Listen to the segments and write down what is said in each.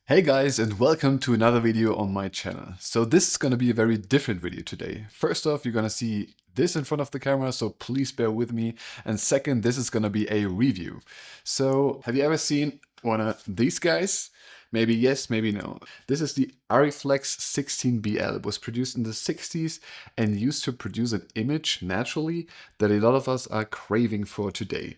Hey guys, and welcome to another video on my channel. So this is going to be a very different video today. First off, you're going to see this in front of the camera, so please bear with me. And second, this is going to be a review. So have you ever seen one of these guys? Maybe yes, maybe no. This is the Ariflex 16BL. It was produced in the 60s and used to produce an image naturally that a lot of us are craving for today.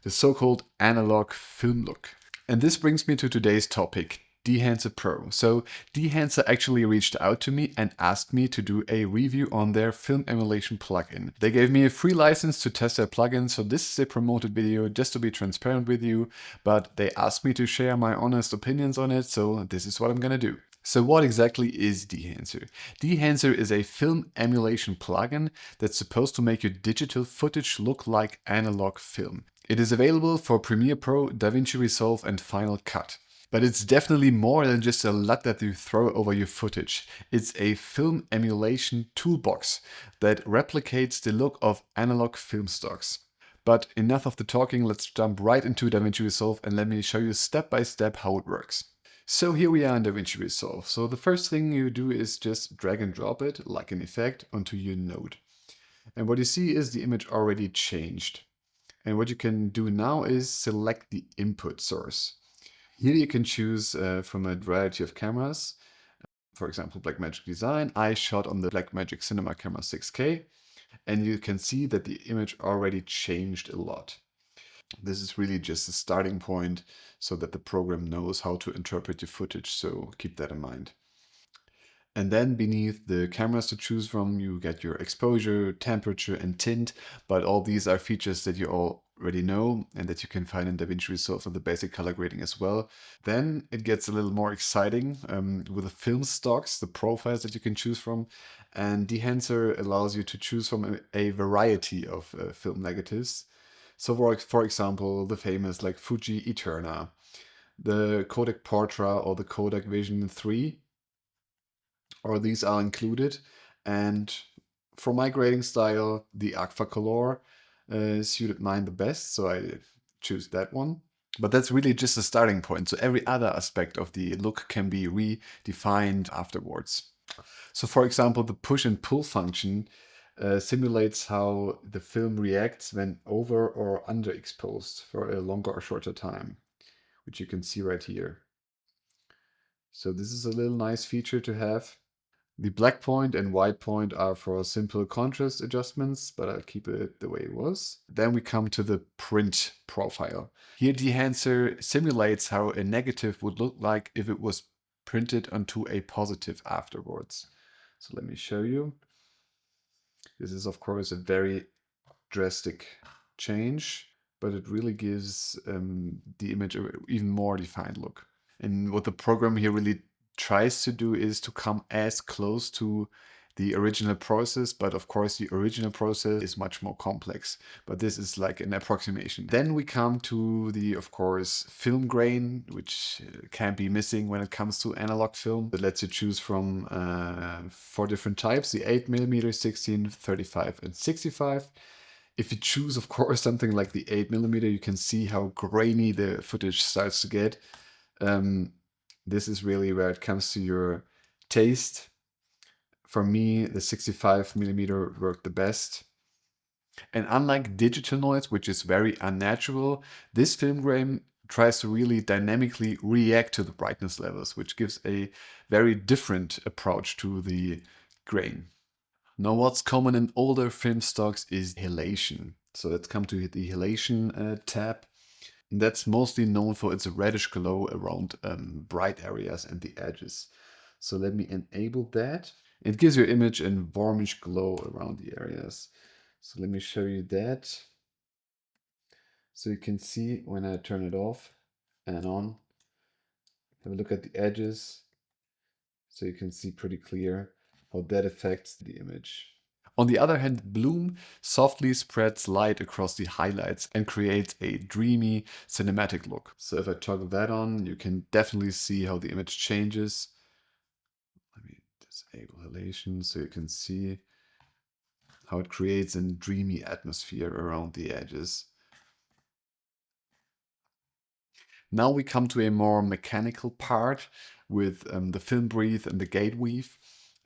The so-called analog film look. And this brings me to today's topic, Dehancer Pro. So Dehancer actually reached out to me and asked me to do a review on their film emulation plugin. They gave me a free license to test their plugin, so this is a promoted video just to be transparent with you, but they asked me to share my honest opinions on it, so this is what I'm gonna do. So what exactly is Dehancer? Dehancer is a film emulation plugin that's supposed to make your digital footage look like analog film. It is available for Premiere Pro, DaVinci Resolve and Final Cut. But it's definitely more than just a LUT that you throw over your footage. It's a film emulation toolbox that replicates the look of analog film stocks. But enough of the talking, let's jump right into DaVinci Resolve and let me show you step by step how it works. So here we are in DaVinci Resolve. So the first thing you do is just drag and drop it, like an effect, onto your node. And what you see is the image already changed. And what you can do now is select the input source. Here you can choose from a variety of cameras. For example, Blackmagic Design. I shot on the Blackmagic Cinema Camera 6K, and you can see that the image already changed a lot. This is really just a starting point so that the program knows how to interpret your footage, so keep that in mind. And then beneath the cameras to choose from, you get your exposure, temperature, and tint. But all these are features that you already know and that you can find in DaVinci Resolve with the basic color grading as well. Then it gets a little more exciting with the film stocks, the profiles that you can choose from. And Dehancer allows you to choose from a variety of film negatives. So for example, the famous like Fuji Eterna, the Kodak Portra or the Kodak Vision 3. Or these are included. And for my grading style, the Agfa Color suited mine the best, so I choose that one. But that's really just a starting point. So every other aspect of the look can be redefined afterwards. So for example, the push and pull function simulates how the film reacts when over or underexposed for a longer or shorter time, which you can see right here. So this is a little nice feature to have. The black point and white point are for simple contrast adjustments, but I'll keep it the way it was. Then we come to the print profile. Here Dehancer simulates how a negative would look like if it was printed onto a positive afterwards. So let me show you. This is of course a very drastic change, but it really gives the image an even more defined look. And what the program here really tries to do is to come as close to the original process, but of course the original process is much more complex, but this is like an approximation. Then we come to the, of course, film grain, which can't be missing when it comes to analog film. It lets you choose from 4 different types, the 8mm, 16, 35 and 65. If you choose, of course, something like the 8mm, you can see how grainy the footage starts to get. This is really where it comes to your taste. For me, the 65mm worked the best. And unlike digital noise, which is very unnatural, this film grain tries to really dynamically react to the brightness levels, which gives a very different approach to the grain. Now, what's common in older film stocks is halation. So let's come to the halation tab. That's mostly known for its reddish glow around bright areas and the edges. So let me enable that. It gives your image a warmish glow around the areas. So let me show you that. So you can see when I turn it off and on, have a look at the edges. So you can see pretty clear how that affects the image. On the other hand, Bloom softly spreads light across the highlights and creates a dreamy cinematic look. So if I toggle that on, you can definitely see how the image changes. Let me disable halation so you can see how it creates a dreamy atmosphere around the edges. Now we come to a more mechanical part with the film breathe and the gate weave.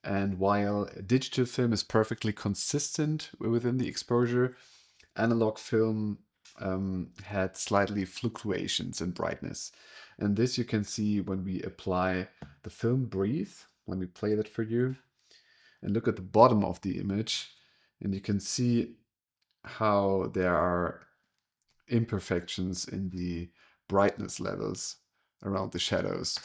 And while digital film is perfectly consistent within the exposure, analog film had slightly fluctuations in brightness. And this you can see when we apply the film breathe. Let me play that for you. And look at the bottom of the image. And you can see how there are imperfections in the brightness levels around the shadows.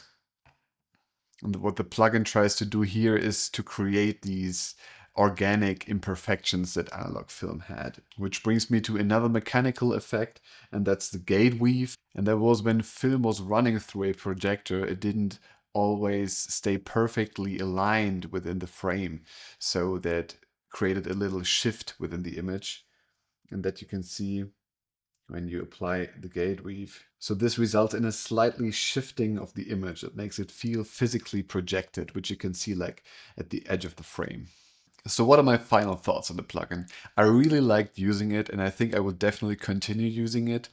And what the plugin tries to do here is to create these organic imperfections that analog film had. Which brings me to another mechanical effect, and that's the gate weave. And that was when film was running through a projector, it didn't always stay perfectly aligned within the frame. So that created a little shift within the image. And that you can see when you apply the gate weave. So this results in a slightly shifting of the image that makes it feel physically projected, which you can see like at the edge of the frame. So what are my final thoughts on the plugin? I really liked using it, and I think I will definitely continue using it.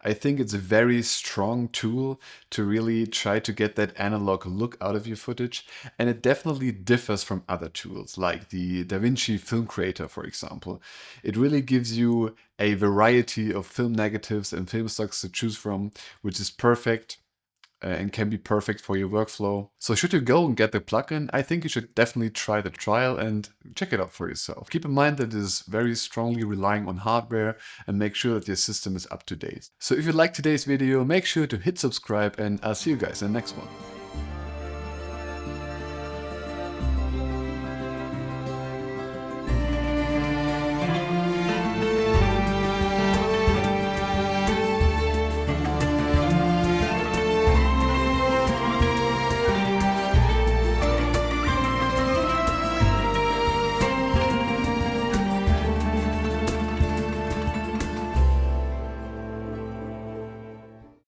I think it's a very strong tool to really try to get that analog look out of your footage, and it definitely differs from other tools like the DaVinci Film Creator, for example. It really gives you a variety of film negatives and film stocks to choose from, which is perfect and can be perfect for your workflow. So should you go and get the plugin, I think you should definitely try the trial and check it out for yourself. Keep in mind that it is very strongly relying on hardware, and make sure that your system is up to date. So if you liked today's video, make sure to hit subscribe, and I'll see you guys in the next one.